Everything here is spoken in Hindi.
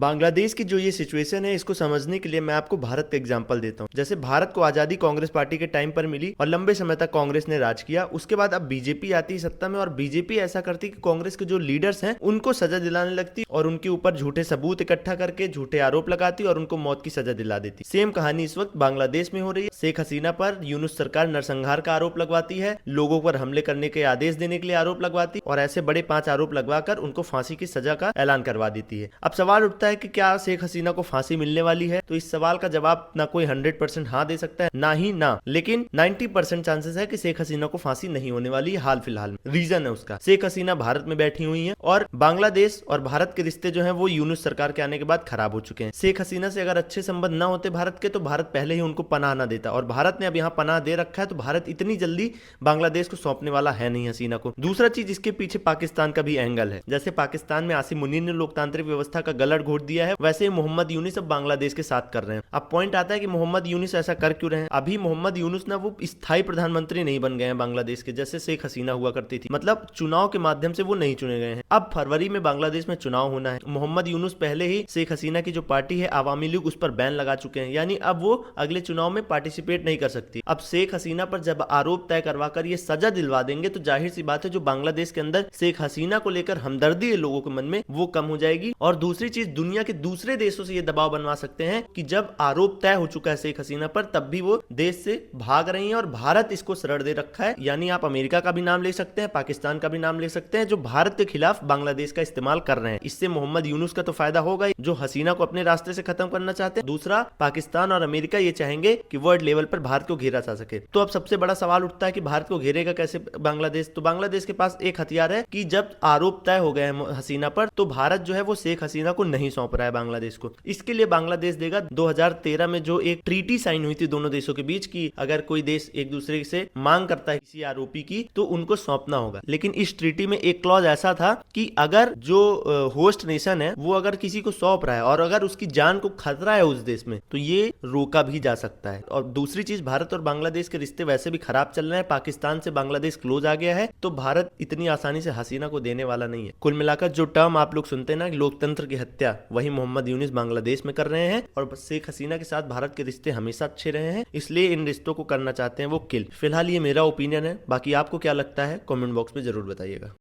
बांग्लादेश की जो ये सिचुएशन है, इसको समझने के लिए मैं आपको भारत का एग्जांपल देता हूँ। जैसे भारत को आजादी कांग्रेस पार्टी के टाइम पर मिली और लंबे समय तक कांग्रेस ने राज किया। उसके बाद अब बीजेपी आती है सत्ता में और बीजेपी ऐसा करती कि कांग्रेस के जो लीडर्स हैं उनको सजा दिलाने लगती और उनके ऊपर झूठे सबूत इकट्ठा करके झूठे आरोप लगाती और उनको मौत की सजा दिला देती। सेम कहानी इस वक्त बांग्लादेश में हो रही है। शेख हसीना पर यूनुस सरकार नरसंहार का आरोप लगवाती है, लोगों पर हमले करने के आदेश देने के लिए आरोप लगवाती और ऐसे बड़े 5 आरोप लगवाकर उनको फांसी की सजा का ऐलान करवा देती है। अब सवाल उठता है कि क्या शेख हसीना को फांसी मिलने वाली है? तो इस सवाल का जवाब ना कोई 100% हाँ दे सकता है, ना ही ना, लेकिन 90% चांसेस है कि शेख हसीना को फांसी नहीं होने वाली है हाल फिलहाल में। रीजन है उसका, शेख हसीना भारत में बैठी हुई है और बांग्लादेश और भारत के रिश्ते जो है वो यूनुस सरकार के आने के बाद खराब हो चुके हैं। शेख हसीना से अगर अच्छे संबंध ना होते भारत के तो भारत पहले ही उनको पनाह ना देता और भारत ने अब यहाँ पनाह दे रखा है तो भारत इतनी जल्दी बांग्लादेश को सौंपने वाला है नहीं हसीना को। दूसरा चीज, इसके पीछे पाकिस्तान का भी एंगल है। जैसे पाकिस्तान में आसिम मुनीर ने लोकतांत्रिक व्यवस्था का गलत घोट दिया है, वैसे मोहम्मद यूनुस अब बांग्लादेश के साथ कर रहे हैं। अब पॉइंट आता है कि मोहम्मद यूनुस ऐसा कर क्यों रहे हैं? अभी मोहम्मद यूनुस ना वो स्थायी प्रधानमंत्री नहीं बन गए हैं बांग्लादेश के, जैसे शेख हसीना हुआ करती थी। मतलब चुनाव के माध्यम से वो नहीं चुने गए हैं। अब फरवरी में बांग्लादेश में चुनाव होना है। मोहम्मद यूनुस पहले ही शेख हसीना की जो पार्टी है आवामी लीग, उस पर बैन लगा चुके हैं, यानी अब वो अगले चुनाव में पार्टिसिपेट नहीं कर सकती। अब शेख हसीना पर जब आरोप तय करवाकर ये सजा दिलवा देंगे तो जाहिर सी बात है जो बांग्लादेश के अंदर शेख हसीना को लेकर हमदर्दी है लोगों के मन में, वो कम हो जाएगी। और दूसरी चीज, दुनिया के दूसरे देशों से ये दबाव बनवा सकते हैं कि जब आरोप तय हो चुका है शेख हसीना पर तब भी वो देश से भाग रही हैं और भारत इसको शरण दे रखा है। यानी आप अमेरिका का भी नाम ले सकते हैं, पाकिस्तान का भी नाम ले सकते हैं, जो भारत के खिलाफ बांग्लादेश का इस्तेमाल कर रहे हैं। इससे मोहम्मद यूनुस का तो फायदा होगा ही, जो हसीना को अपने रास्ते से खत्म करना चाहते हैं। दूसरा, पाकिस्तान और अमेरिका ये चाहेंगे कि वर्ल्ड लेवल पर भारत को घेरा जा सके। तो अब सबसे बड़ा सवाल उठता है कि भारत को घेरेगा कैसे बांग्लादेश? तो बांग्लादेश के पास एक हथियार है कि जब आरोप तय हो गए हैं हसीना पर तो भारत जो है वो शेख हसीना को नहीं सौंप रहा है बांग्लादेश को। इसके लिए बांग्लादेश देगा 2013 में जो एक ट्रीटी साइन हुई थी दोनों देशों के बीच की अगर कोई देश एक दूसरे से मांग करता है किसी आरोपी की तो उनको सौंपना होगा। लेकिन इस ट्रीटी में एक क्लॉज ऐसा था कि अगर जो होस्ट नेशन है वो अगर किसी को सौंप रहा है और अगर उसकी जान को खतरा है उस देश में तो ये रोका भी जा सकता है। और दूसरी चीज, भारत और बांग्लादेश के रिश्ते वैसे भी खराब चल रहे हैं, पाकिस्तान से बांग्लादेश क्लोज आ गया है तो भारत इतनी आसानी से हसीना को देने वाला नहीं है। कुल मिलाकर जो टर्म आप लोग सुनते हैं ना लोकतंत्र की हत्या, वही मोहम्मद यूनुस बांग्लादेश में कर रहे हैं और शेख हसीना के साथ भारत के रिश्ते हमेशा अच्छे रहे हैं, इसलिए इन रिश्तों को करना चाहते हैं वो किल। फिलहाल ये मेरा ओपिनियन है, बाकी आपको क्या लगता है कमेंट बॉक्स में जरूर बताइएगा।